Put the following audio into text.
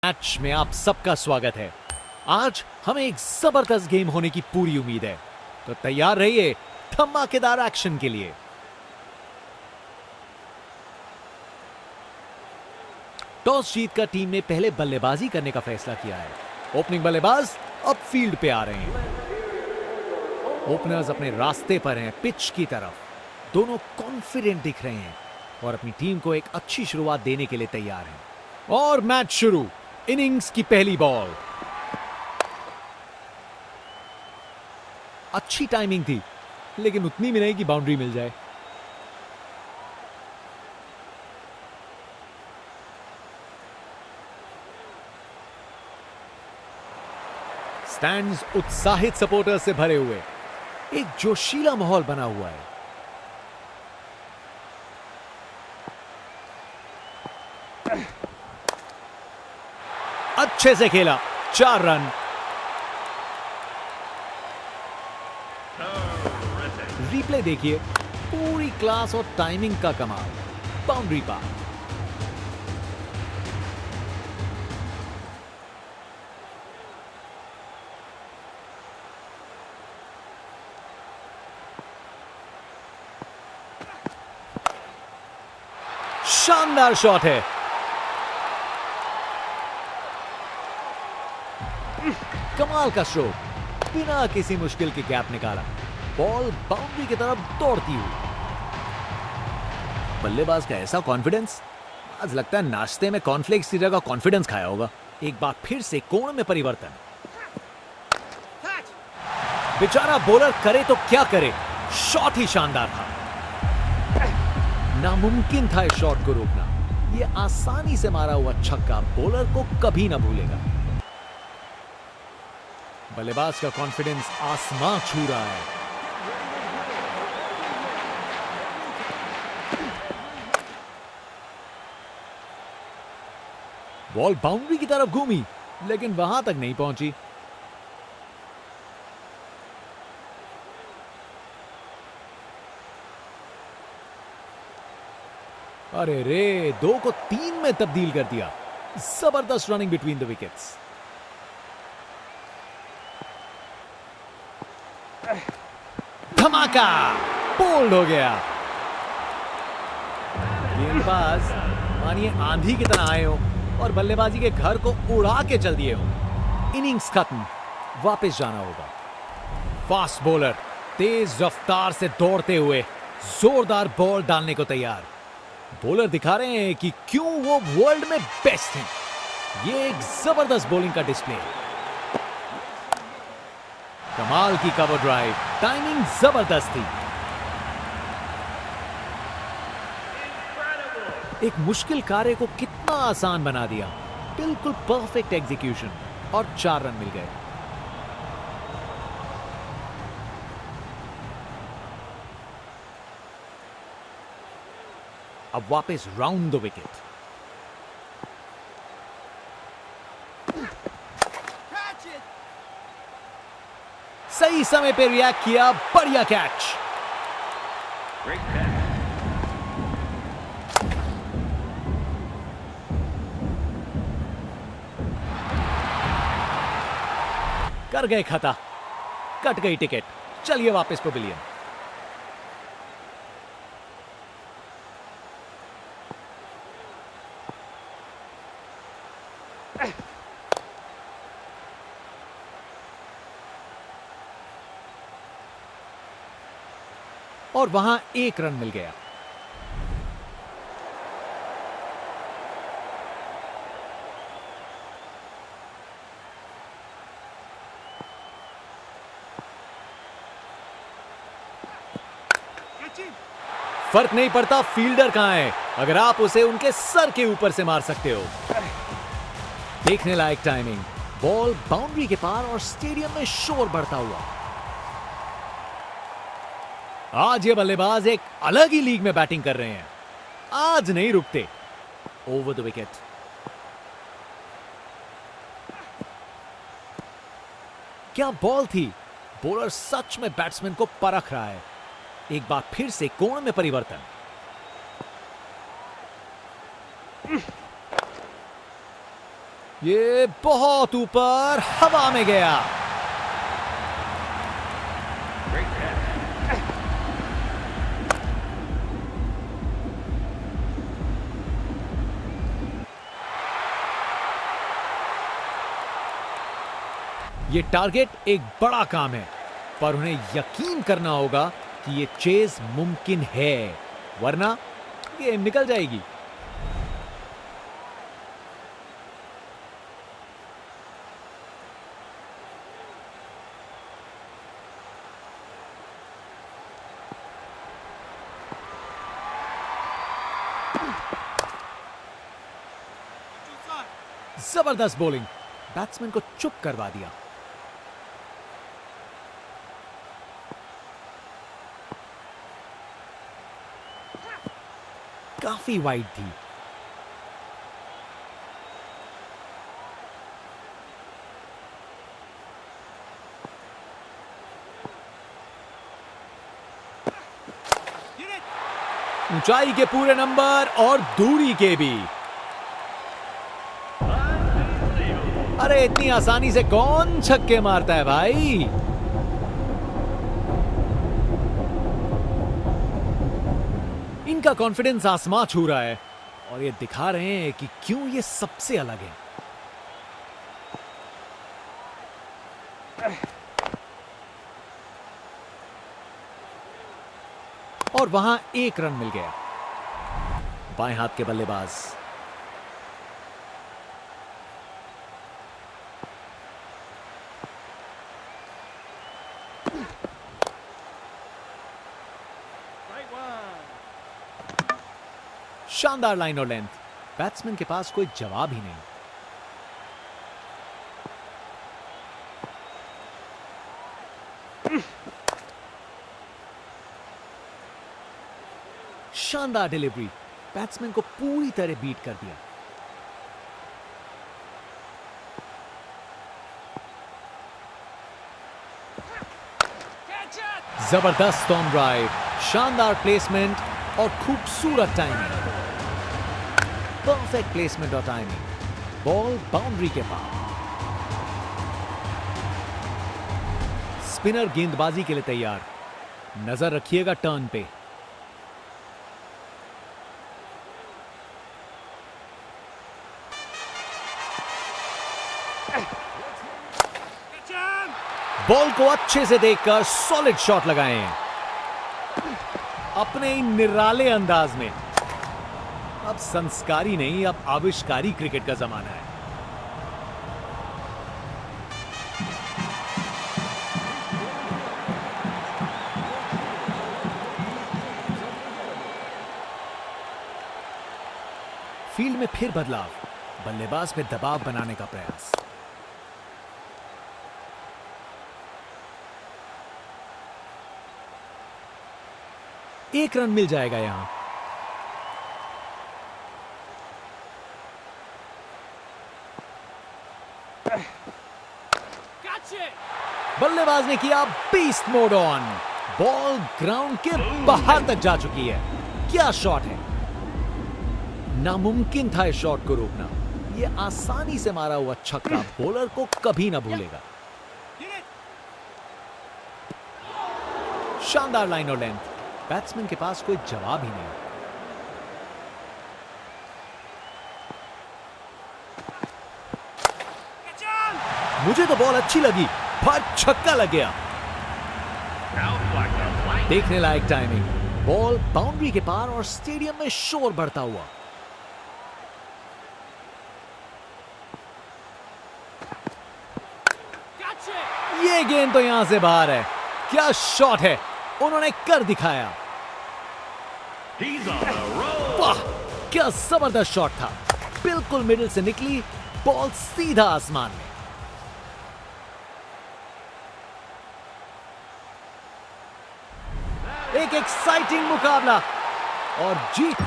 Match में आप सबका स्वागत है। आज हमें एक जबरदस्त गेम होने की पूरी उम्मीद है, तो तैयार रहिए धमाकेदार एक्शन के लिए। टॉस जीतकर टीम ने पहले बल्लेबाजी करने का फैसला किया है। ओपनिंग बल्लेबाज अब फील्ड पे आ रहे हैं। ओपनर्स अपने रास्ते पर हैं पिच की तरफ। दोनों कॉन्फिडेंट दिख रहे हैं और अपनी टीम को एक अच्छी शुरुआत देने के लिए तैयार हैं। और मैच शुरू। इनिंग्स की पहली बॉल। अच्छी टाइमिंग थी, लेकिन उतनी भी नहीं कि बाउंड्री मिल जाए। स्टैंड्स उत्साहित सपोर्टर्स से भरे हुए, एक जोशीला माहौल बना हुआ है। अच्छे से खेला, 4 रन। रिप्ले देखिए, पूरी क्लास और टाइमिंग का कमाल। बाउंड्री पार। शानदार शॉट है। कमाल का स्ट्रोक, बिना किसी मुश्किल के गैप निकाला। बॉल बाउंड्री की तरफ दौड़ती हुई। बल्लेबाज का ऐसा कॉन्फिडेंस, आज लगता है नाश्ते में कॉर्नफ्लेक्स की जगह कॉन्फिडेंस खाया होगा। एक बार फिर से कोण में परिवर्तन। बेचारा बॉलर करे तो क्या करे, शॉट ही शानदार था। नामुमकिन था इस शॉट को रोकना। यह आसानी से मारा हुआ छक्का बॉलर को कभी ना भूलेगा। बल्लेबाज का कॉन्फिडेंस आसमां छू रहा है। बॉल बाउंड्री की तरफ घूमी, लेकिन वहां तक नहीं पहुंची। अरे रे, 2 को 3 में तब्दील कर दिया। जबरदस्त रनिंग बिटवीन द विकेट्स। धमाका, बोल्ड हो गया। गेंदबाज मानिए आंधी की तरह आए हो और बल्लेबाजी के घर को उड़ा के चल दिए हो। इनिंग्स खत्म, वापस जाना होगा। फास्ट बॉलर तेज रफ्तार से दौड़ते हुए जोरदार बॉल डालने को तैयार। बॉलर दिखा रहे हैं कि क्यों वो वर्ल्ड में बेस्ट हैं। ये एक जबरदस्त बॉलिंग का डिस्प्ले। कमाल की कवर ड्राइव, टाइमिंग जबरदस्त थी। एक मुश्किल कार्य को कितना आसान बना दिया। बिल्कुल परफेक्ट एग्जीक्यूशन और 4 रन मिल गए। अब वापस राउंड द विकेट। सही समय पे रिएक्ट किया, बढ़िया कैच। कर गए खता, कट गई टिकट। चलिए वापस पवेलियन। और वहां 1 रन मिल गया। फर्क नहीं पड़ता फील्डर कहां है, अगर आप उसे उनके सर के ऊपर से मार सकते हो। देखने लायक टाइमिंग, बॉल बाउंड्री के पार और स्टेडियम में शोर बढ़ता हुआ। आज ये बल्लेबाज एक अलग ही लीग में बैटिंग कर रहे हैं। आज नहीं रुकते। Over the wicket. क्या बॉल थी। बॉलर सच में बैट्समैन को परख रहा है। एक बार फिर से कोण में परिवर्तन। ये बहुत ऊपर हवा में गया। ये टारगेट एक बड़ा काम है, पर उन्हें यकीन करना होगा कि ये चेज मुमकिन है, वरना गेम निकल जाएगी। जबरदस्त बॉलिंग, बैट्समैन को चुप करवा दिया। काफी वाइड थी। ऊंचाई के पूरे नंबर और दूरी के भी। अरे इतनी आसानी से कौन छक्के मारता है भाई। इनका कॉन्फिडेंस आसमां छू रहा है और ये दिखा रहे हैं कि क्यों ये सबसे अलग है। और वहां एक रन मिल गया। बाएं हाथ के बल्लेबाज शानदार लाइन और लेंथ, बैट्समैन के पास कोई जवाब ही नहीं। शानदार डिलीवरी, बैट्समैन को पूरी तरह बीट कर दिया। जबरदस्त स्टॉर्म ड्राइव, शानदार प्लेसमेंट और खूबसूरत टाइमिंग। परफेक्ट प्लेसमेंट और टाइमिंग, बॉल बाउंड्री के पार। स्पिनर गेंदबाजी के लिए तैयार, नजर रखिएगा टर्न पे। बॉल को अच्छे से देखकर सॉलिड शॉट लगाए हैं अपने ही निराले अंदाज में। अब संस्कारी नहीं, अब आविष्कारी क्रिकेट का जमाना है। फील्ड में फिर बदलाव, बल्लेबाज पे दबाव बनाने का प्रयास। एक रन मिल जाएगा यहां। बल्लेबाज ने किया beast mode on, ball ground के बाहर तक जा चुकी है। क्या शॉट है, नामुमकिन था इस शॉट को रोकना। यह आसानी से मारा हुआ छक्का बॉलर को कभी ना भूलेगा। शानदार लाइन और लेंथ, बैट्समैन के पास कोई जवाब ही नहीं। मुझे तो बॉल अच्छी लगी, पर छक्का लग गया। देखने लायक टाइमिंग, बॉल बाउंड्री के पार और स्टेडियम में शोर बढ़ता हुआ। ये गेंद तो यहां से बाहर है। क्या शॉट है, उन्होंने कर दिखाया। वाह, क्या जबरदस्त शॉट था। बिल्कुल मिडिल से निकली बॉल, सीधा आसमान में। एक एक्साइटिंग मुकाबला और जीत